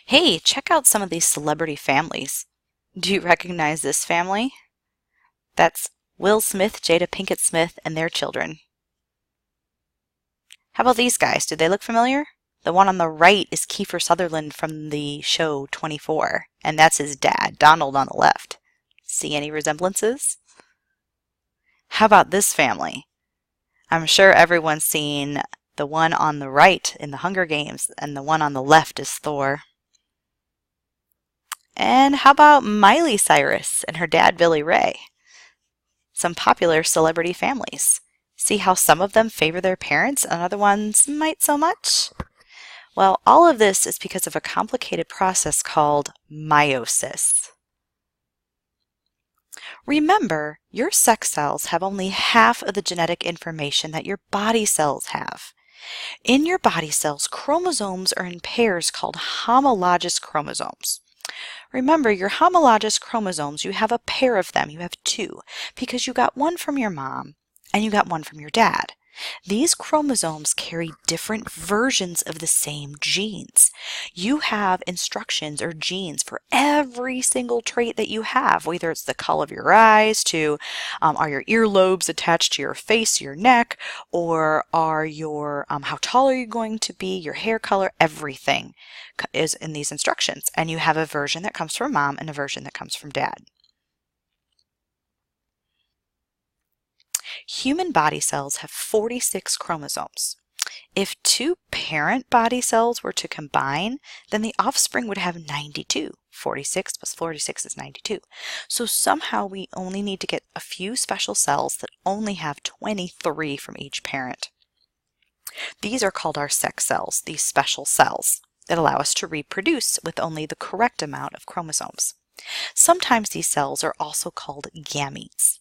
Hey, check out some of these celebrity families. Do you recognize this family? That's Will Smith, Jada Pinkett Smith, and their children. How about these guys? Do they look familiar? The one on the right is Kiefer Sutherland from the show 24, and that's his dad, Donald, on the left. See any resemblances? How about this family? I'm sure everyone's seen the one on the right in the Hunger Games, and the one on the left is Thor. And how about Miley Cyrus and her dad, Billy Ray? Some popular celebrity families. See how some of them favor their parents and other ones might so much? Well, all of this is because of a complicated process called meiosis. Remember, your sex cells have only half of the genetic information that your body cells have. In your body cells, chromosomes are in pairs called homologous chromosomes. Remember, your homologous chromosomes, you have a pair of them. You have two, because you got one from your mom and you got one from your dad. These chromosomes carry different versions of the same genes. You have instructions or genes for every single trait that you have, whether it's the color of your eyes, to are your earlobes attached to your face, your neck, or are your how tall are you going to be, your hair color, everything is in these instructions. And you have a version that comes from mom and a version that comes from dad. Human body cells have 46 chromosomes. If two parent body cells were to combine, then the offspring would have 92. 46 plus 46 is 92. So somehow we only need to get a few special cells that only have 23 from each parent. These are called our sex cells, these special cells that allow us to reproduce with only the correct amount of chromosomes. Sometimes these cells are also called gametes.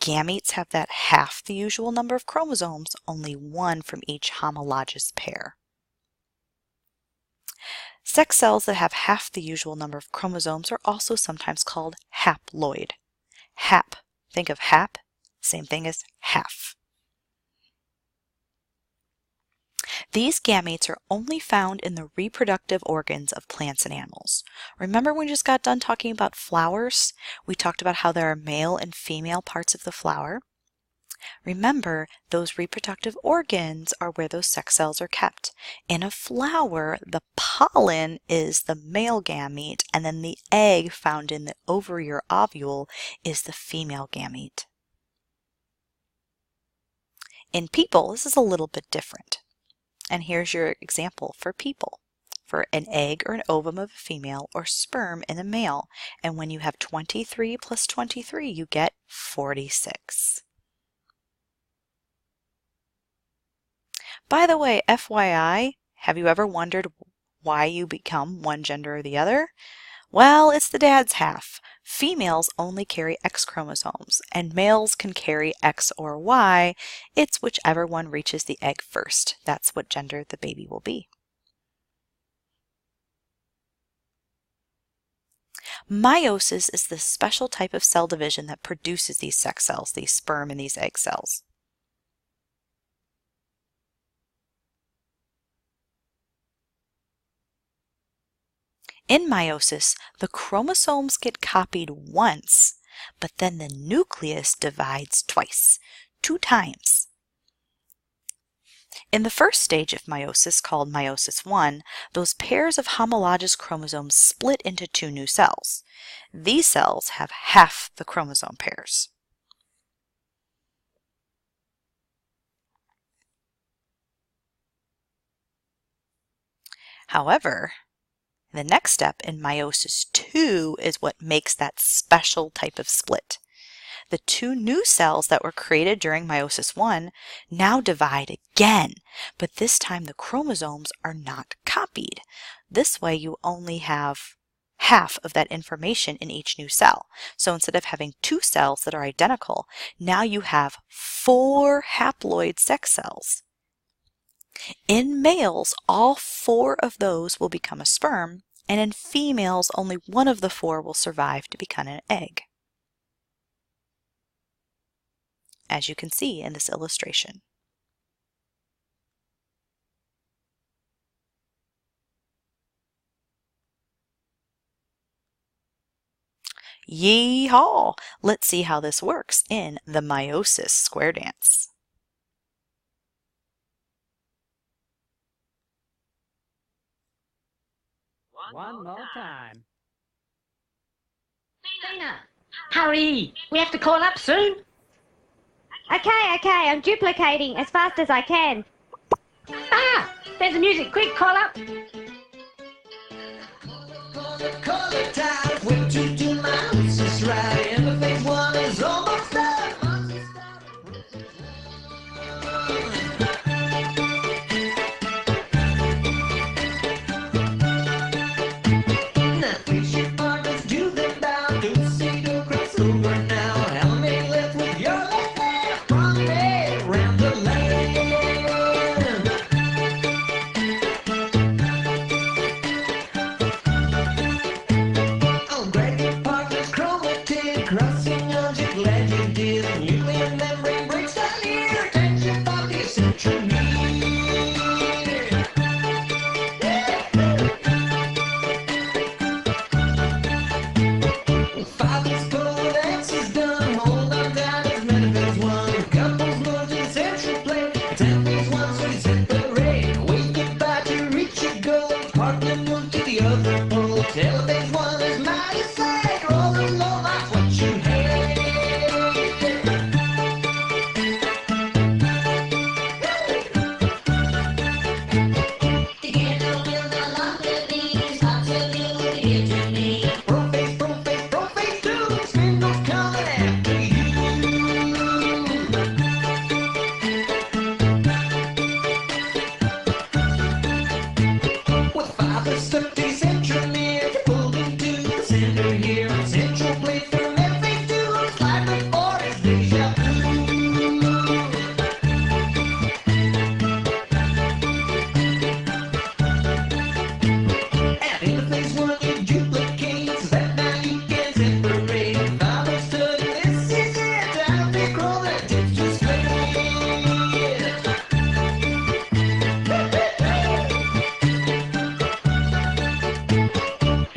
Gametes have that half the usual number of chromosomes, only one from each homologous pair. Sex cells that have half the usual number of chromosomes are also sometimes called haploid. Hap, think of hap, same thing as half. These gametes are only found in the reproductive organs of plants and animals. Remember when we just got done talking about flowers? We talked about how there are male and female parts of the flower. Remember, those reproductive organs are where those sex cells are kept. In a flower, the pollen is the male gamete, and then the egg found in the ovary or ovule is the female gamete. In people, this is a little bit different. And here's your example for people. For an egg or an ovum of a female or sperm in a male. And when you have 23 plus 23, you get 46. By the way, FYI, have you ever wondered why you become one gender or the other? Well, it's the dad's half. Females only carry X chromosomes, and males can carry X or Y. It's whichever one reaches the egg first. That's what gender the baby will be. Meiosis is the special type of cell division that produces these sex cells, these sperm and these egg cells. In meiosis, the chromosomes get copied once, but then the nucleus divides twice, 2 times. In the first stage of meiosis, called meiosis 1, those pairs of homologous chromosomes split into 2 new cells. These cells have half the chromosome pairs. However, the next step in meiosis 2 is what makes that special type of split. The 2 new cells that were created during meiosis 1 now divide again, but this time the chromosomes are not copied. This way you only have half of that information in each new cell. So instead of having 2 cells that are identical, now you have 4 haploid sex cells. In males, all 4 of those will become a sperm, and in females, only one of the 4 will survive to become an egg, as you can see in this illustration. Yee-haw! Let's see how this works in the meiosis square dance. One more time. Tina, hurry! We have to call up soon. Okay, I'm duplicating as fast as I can. Ah! There's the music. Quick, call up. Color time, when to do my house is right, and the phase one is almost done. Now, face your partners, do them down, do the single crossover now. How many left with your left hand? From me around the land. Oh, grab your partner's chromatin, crossing object, glad you did. Nuclear membrane breaks down here, attention, body, centromere. Father's code X is done, hold on down, it's metaphase one. Couples moves in central plane, ten phase one, so you separate. Wave goodbye to reach your goal, partner move to the other pole. Tell phase one is mighty sick, rolling low, that's what you hate. You can't build a longevity, stop to deal with the engineer. Pro phase two, spindles coming after you. With father stuck to centromere, pulled into the center here. Central plate from phase two, slide before it's deja vu. At interface one, you duplicate, so that now you can separate. Father study, this is it. Time to crawl that tips to split.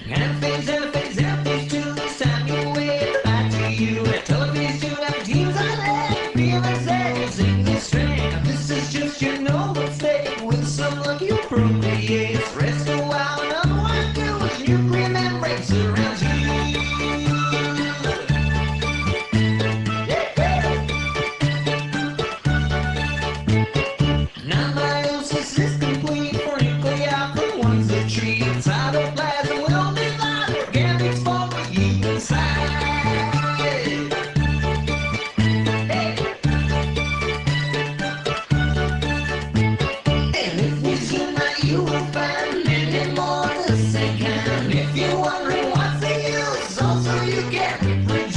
Interface two, this time you wait back to you. Telephase two, now teams on that. BMSA, single string. This is just your normal state. With some luck, you procreate. Rest a while, another one do is nuclear membrane surrounds you. Now meiosis is complete for nuclei from one's a tree. Cytoplasm will divide, organics form what you inside. And if we zoom out, you will find many more of the same kind. If you're wondering what's the use, also you can reproduce.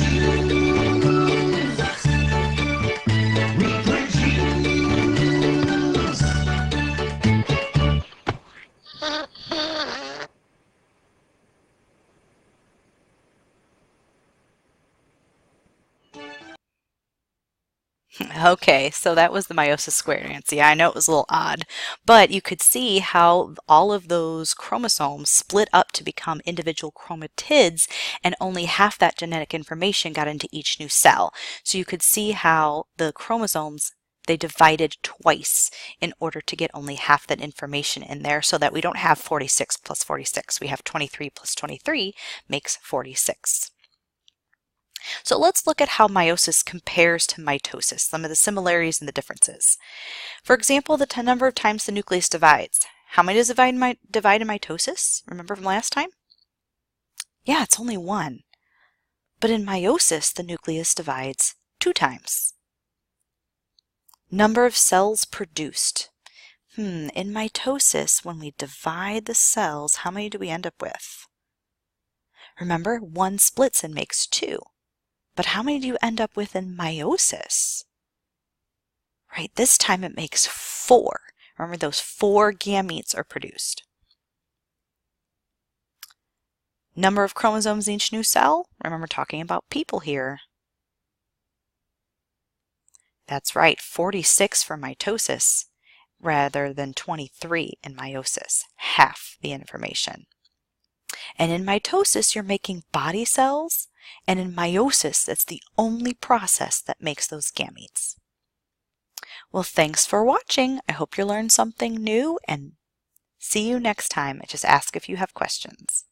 Okay, so that was the meiosis square dance. Yeah, I know it was a little odd, but you could see how all of those chromosomes split up to become individual chromatids, and only half that genetic information got into each new cell. So you could see how the chromosomes, they divided twice in order to get only half that information in there, so that we don't have 46 plus 46. We have 23 plus 23 makes 46. So let's look at how meiosis compares to mitosis, some of the similarities and the differences. For example, the number of times the nucleus divides. How many does divide in mitosis? Remember from last time? Yeah, it's only one. But in meiosis, the nucleus divides 2 times. Number of cells produced. In mitosis, when we divide the cells, how many do we end up with? Remember, 1 splits and makes 2. But how many do you end up with in meiosis? Right, this time it makes 4. Remember, those 4 gametes are produced. Number of chromosomes in each new cell? Remember, talking about people here. That's right, 46 for mitosis rather than 23 in meiosis, half the information. And in mitosis, you're making body cells, and in meiosis, that's the only process that makes those gametes. Well, thanks for watching. I hope you learned something new, and see you next time. Just ask if you have questions.